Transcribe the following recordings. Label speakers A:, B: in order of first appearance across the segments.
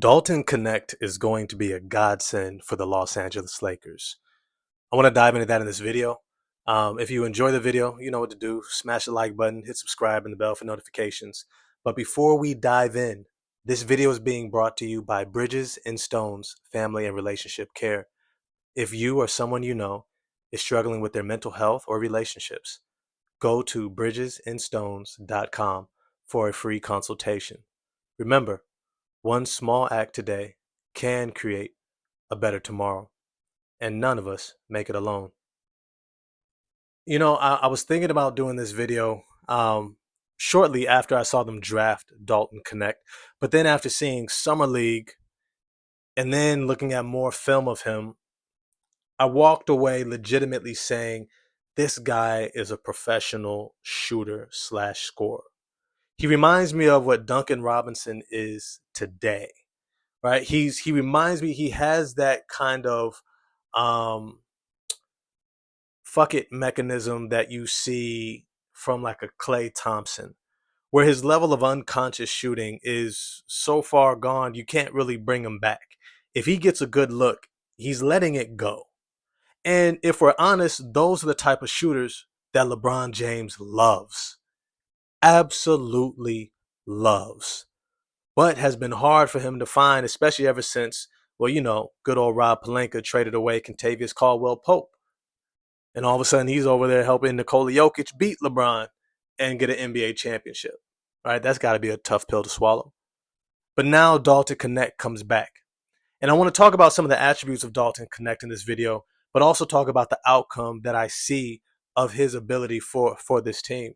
A: Dalton Kinect is going to be a godsend for the Los Angeles Lakers. I want to dive into that in this video. If you enjoy the video, you know what to do. Smash the like button, hit subscribe, and the bell for notifications. But before we dive in, this video is being brought to you by Bridges and Stones Family and Relationship Care. If you or someone you know is struggling with their mental health or relationships, go to bridgesandstones.com for a free consultation. Remember, one small act today can create a better tomorrow, and none of us make it alone. You know, I was thinking about doing this video shortly after I saw them draft Dalton Kinect, but then after seeing Summer League and then looking at more film of him, I walked away legitimately saying this guy is a professional shooter slash scorer. He reminds me of what Duncan Robinson is today, right? He reminds me, he has that kind of um fuck it mechanism that you see from like a Klay Thompson, where his level of unconscious shooting is so far gone you can't really bring him back. If he gets a good look, he's letting it go. And if we're honest, those are the type of shooters that LeBron James loves. Absolutely loves. But has been hard for him to find, especially ever since, well, you know, good old Rob Pelinka traded away Kentavious Caldwell-Pope. And all of a sudden, he's over there helping Nikola Jokic beat LeBron and get an NBA championship. Right? That's got to be a tough pill to swallow. But now Dalton Kinect comes back. And I want to talk about some of the attributes of Dalton Kinect in this video, but also talk about the outcome that I see of his ability for this team.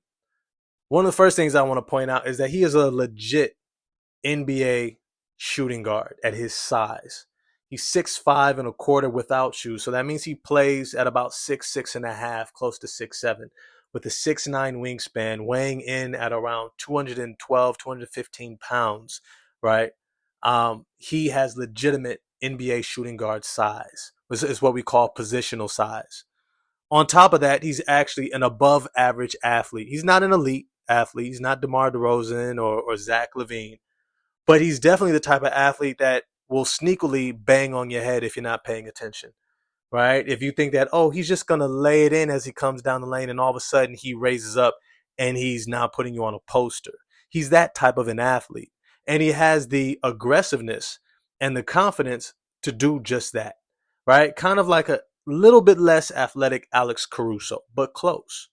A: One of the first things I want to point out is that he is a legit NBA shooting guard at his size. He's 6'5" and a quarter without shoes. So that means he plays at about 6'6.5", close to 6'7", with a 6'9" wingspan, weighing in at around 212, 215 pounds, right? He has legitimate NBA shooting guard size. This is what we call positional size. On top of that, he's actually an above average athlete. He's not an elite athlete. He's not DeMar DeRozan or Zach LaVine. But he's definitely the type of athlete that will sneakily bang on your head if you're not paying attention, right? If you think that, oh, he's just going to lay it in as he comes down the lane and all of a sudden he raises up and he's now putting you on a poster. He's that type of an athlete. And he has the aggressiveness and the confidence to do just that, right? Kind of like a little bit less athletic Alex Caruso, but close.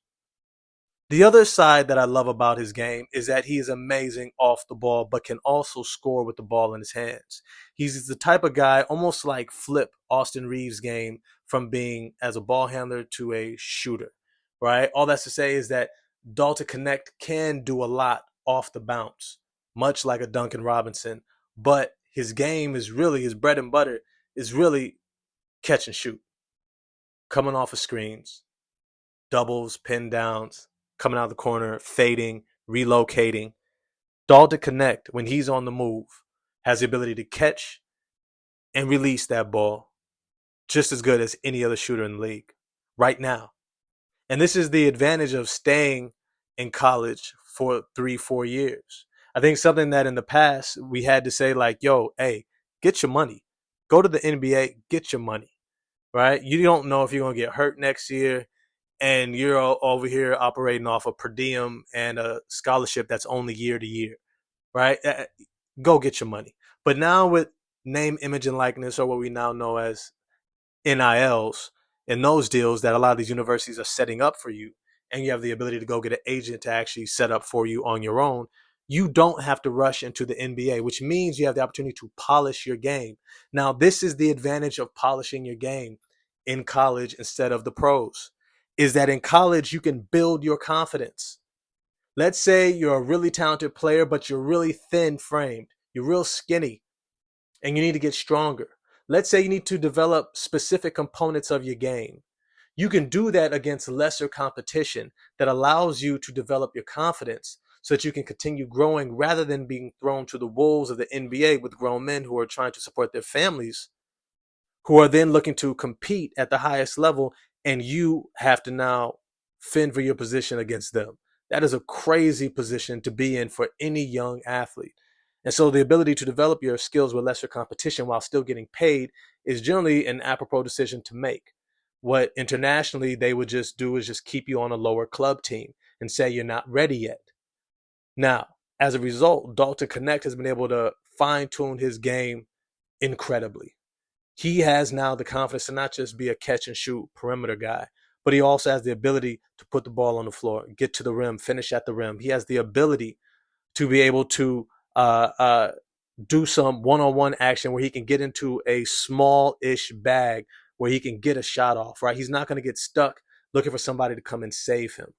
A: The other side that I love about his game is that he is amazing off the ball, but can also score with the ball in his hands. He's the type of guy, almost like flip Austin Reeves' game from being as a ball handler to a shooter, right? All that's to say is that Dalton Kinect can do a lot off the bounce, much like a Duncan Robinson, but his game is really, his bread and butter is really catch and shoot, coming off of screens, doubles, pin downs, coming out of the corner, fading, relocating. Dalton Kinect, when he's on the move, has the ability to catch and release that ball just as good as any other shooter in the league right now. And this is the advantage of staying in college for 3-4 years. I think something that in the past we had to say like, yo, hey, get your money. Go to the NBA, get your money, right? You don't know if you're going to get hurt next year, and you're over here operating off a per diem and a scholarship that's only year to year, right? Go get your money. But now with name, image, and likeness, or what we now know as NILs, and those deals that a lot of these universities are setting up for you, and you have the ability to go get an agent to actually set up for you on your own, you don't have to rush into the NBA, which means you have the opportunity to polish your game. Now, this is the advantage of polishing your game in college instead of the pros, is that in college, you can build your confidence. Let's say you're a really talented player, but you're really thin framed. You're real skinny and you need to get stronger. Let's say you need to develop specific components of your game. You can do that against lesser competition that allows you to develop your confidence so that you can continue growing rather than being thrown to the wolves of the NBA with grown men who are trying to support their families, who are then looking to compete at the highest level, and you have to now fend for your position against them. That is a crazy position to be in for any young athlete. And so the ability to develop your skills with lesser competition while still getting paid is generally an apropos decision to make. What internationally they would just do is just keep you on a lower club team and say you're not ready yet. Now, as a result, Dalton Kinect has been able to fine tune his game incredibly. He has now the confidence to not just be a catch and shoot perimeter guy, but he also has the ability to put the ball on the floor, get to the rim, finish at the rim. He has the ability to be able to uh, uh, do some one-on-one action where he can get into a small-ish bag where he can get a shot off, right? He's not going to get stuck looking for somebody to come and save him.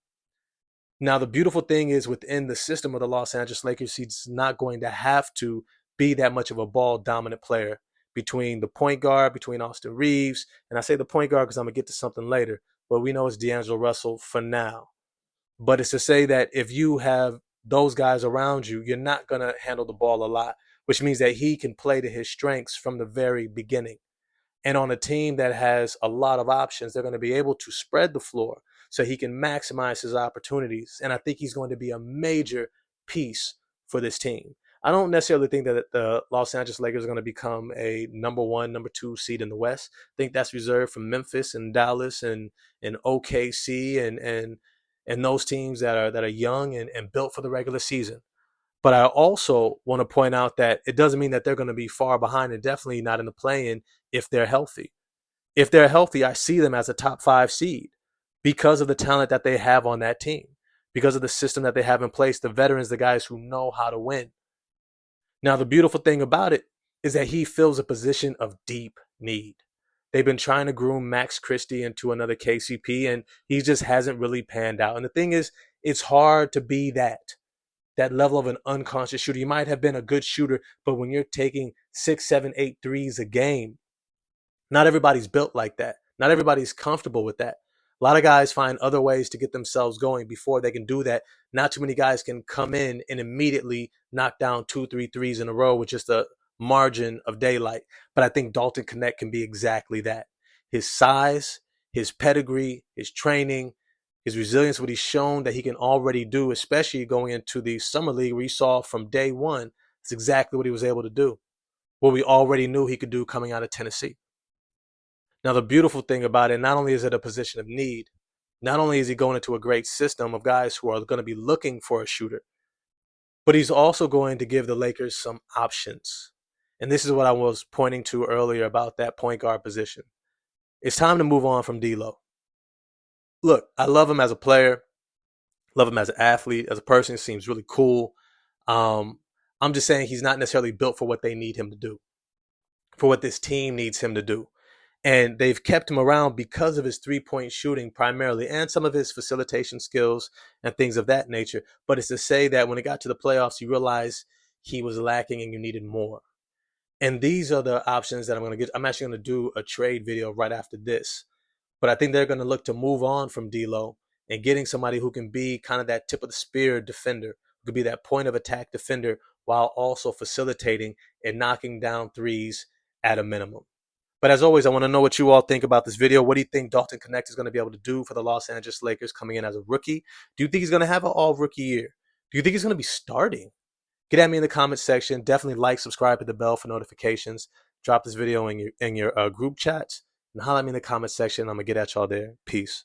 A: Now, the beautiful thing is within the system of the Los Angeles Lakers, he's not going to have to be that much of a ball dominant player between the point guard, between Austin Reeves. And I say the point guard because I'm going to get to something later, but we know it's D'Angelo Russell for now. But it's to say that if you have those guys around you, you're not going to handle the ball a lot, which means that he can play to his strengths from the very beginning. And on a team that has a lot of options, they're going to be able to spread the floor so he can maximize his opportunities. And I think he's going to be a major piece for this team. I don't necessarily think that the Los Angeles Lakers are going to become a number one, number two seed in the West. I think that's reserved for Memphis and Dallas and OKC and those teams that are young and built for the regular season. But I also want to point out that it doesn't mean that they're going to be far behind and definitely not in the play-in if they're healthy. If they're healthy, I see them as a top 5 seed because of the talent that they have on that team, because of the system that they have in place, the veterans, the guys who know how to win. Now, the beautiful thing about it is that he fills a position of deep need. They've been trying to groom Max Christie into another KCP, and he just hasn't really panned out. And the thing is, it's hard to be that level of an unconscious shooter. You might have been a good shooter, but when you're taking 6, 7, 8 threes a game, not everybody's built like that. Not everybody's comfortable with that. A lot of guys find other ways to get themselves going before they can do that. Not too many guys can come in and immediately knock down 2, 3 threes in a row with just a margin of daylight. But I think Dalton Kinect can be exactly that. His size, his pedigree, his training, his resilience, what he's shown that he can already do, especially going into the summer league where you saw from day one, it's exactly what he was able to do. What we already knew he could do coming out of Tennessee. Now, the beautiful thing about it, not only is it a position of need, not only is he going into a great system of guys who are going to be looking for a shooter, but he's also going to give the Lakers some options. And this is what I was pointing to earlier about that point guard position. It's time to move on from D'Lo. Look, I love him as a player, love him as an athlete, as a person. He seems really cool. I'm just saying he's not necessarily built for what they need him to do, for what this team needs him to do. And they've kept him around because of his three-point shooting primarily and some of his facilitation skills and things of that nature. But it's to say that when it got to the playoffs, you realize he was lacking and you needed more. And these are the options that I'm going to get. I'm actually going to do a trade video right after this. But I think they're going to look to move on from D'Lo and getting somebody who can be kind of that tip of the spear defender, who could be that point of attack defender while also facilitating and knocking down threes at a minimum. But as always, I want to know what you all think about this video. What do you think Dalton Kinect is going to be able to do for the Los Angeles Lakers coming in as a rookie? Do you think he's going to have an all-rookie year? Do you think he's going to be starting? Get at me in the comments section. Definitely like, subscribe, hit the bell for notifications. Drop this video in your group chats. And holler at me in the comments section. I'm going to get at y'all there. Peace.